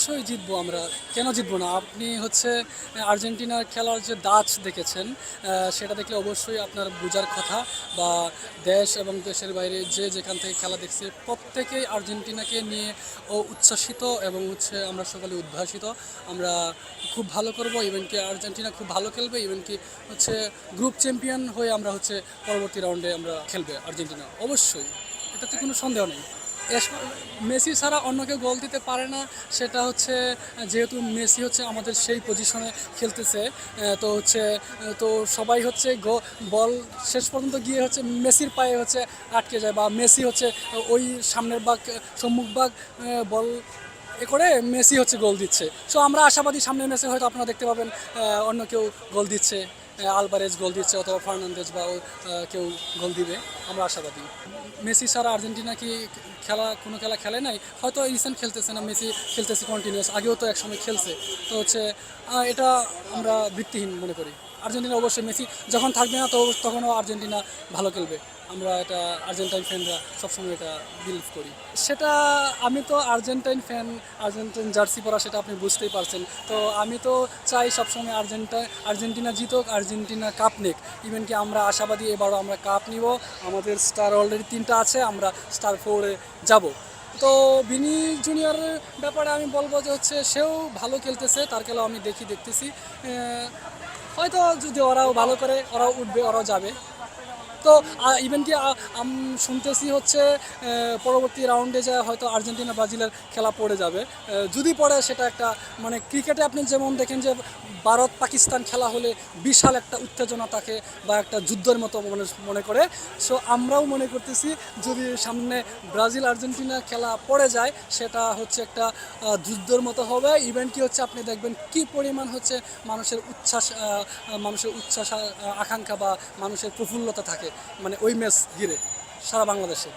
অবশ্যই জিতবো আমরা। কেন জিতবো না? আপনি হচ্ছে আর্জেন্টিনার খেলার যে ধাঁচ দেখেছেন, সেটা দেখলে অবশ্যই আপনার বোঝার কথা। বা দেশ এবং দেশের বাইরে যে যেখান থেকে খেলা দেখছে প্রত্যেকেই আর্জেন্টিনাকে নিয়ে উচ্ছ্বাসিত এবং হচ্ছে আমরা সকলে উদ্ভাসিত। আমরা খুব ভালো করব, ইভেন কি আর্জেন্টিনা খুব ভালো খেলবে, ইভেন কি হচ্ছে গ্রুপ চ্যাম্পিয়ন হয়ে আমরা হচ্ছে পরবর্তী রাউন্ডে আমরা খেলবে আর্জেন্টিনা অবশ্যই। এটাতে কোনো সন্দেহ নেই। মেসি ছাড়া অন্য কেউ গোল দিতে পারে না। সেটা হচ্ছে যেহেতু মেসি হচ্ছে আমাদের সেই পজিশনে খেলতেছে, তো হচ্ছে তো সবাই হচ্ছে বল শেষ পর্যন্ত গিয়ে হচ্ছে মেসির পায়ে হচ্ছে আটকে যায়, বা মেসি হচ্ছে ওই সামনের বাগ সম্মুখ বাগ বল করে মেসি হচ্ছে গোল দিচ্ছে। সো আমরা আশাবাদী সামনের ম্যাচে হয়তো আপনারা দেখতে পাবেন অন্য কেউ গোল দিচ্ছে, আলভারেজ গোল দিচ্ছে অথবা ফার্নান্দেজ বা কেউ গোল দিবে। আমরা আশাবাদী। মেসি ছাড়া আর্জেন্টিনা কি কোনো খেলা খেলে নাই? হয়তো রিসেন্ট খেলতেছে না, মেসি খেলতেছে কন্টিনিউয়াস, আগেও তো একসময় খেলছে। তো হচ্ছে এটা আমরা ভিত্তিহীন মনে করি। আর্জেন্টিনা অবশ্যই মেসি যখন থাকবে না তো তখনও আর্জেন্টিনা ভালো খেলবে। আমরা এটা আর্জেন্টাইন ফ্যানরা সবসময় এটা বিলিভ করি। সেটা আমি তো আর্জেন্টাইন ফ্যান, আর্জেন্টাইন জার্সি পরা, সেটা আপনি বুঝতেই পারছেন। তো আমি তো চাই সবসময় আর্জেন্টিনা জিতুক, আর্জেন্টিনা কাপ নিক। ইভেন কি আমরা আশাবাদী এবারও আমরা কাপ নিব। আমাদের স্টার অলরেডি 3টা আছে, আমরা স্টার 4-এ যাব। তো বিনি জুনিয়রের ব্যাপারে আমি বলবো যে হচ্ছে সেও ভালো খেলতেছে, তার খেলাও আমি দেখতেছি। হয়তো যদি ওরাও ভালো করে ওরাও উঠবে, ওরাও যাবে। তো ইভেন কি শুনতেছি হচ্ছে পরবর্তী রাউন্ডে যায় হয়তো আর্জেন্টিনা ব্রাজিলের খেলা পড়ে যাবে। যদি পড়ে সেটা একটা মানে ক্রিকেটে আপনি যেমন দেখেন যে ভারত পাকিস্তান খেলা হলে বিশাল একটা উত্তেজনা থাকে বা একটা যুদ্ধের মতো মনে করে। সো আমরাও মনে করতেছি যদি সামনে ব্রাজিল আর্জেন্টিনা খেলা পড়ে যায় সেটা হচ্ছে একটা যুদ্ধের মতো হবে। ইভেন কি হচ্ছে আপনি দেখবেন কি পরিমাণ হচ্ছে মানুষের উচ্ছ্বাস আকাঙ্ক্ষা বা মানুষের প্রফুল্লতা থাকে মানে ওই ম্যাচ ঘিরে সারা বাংলাদেশে।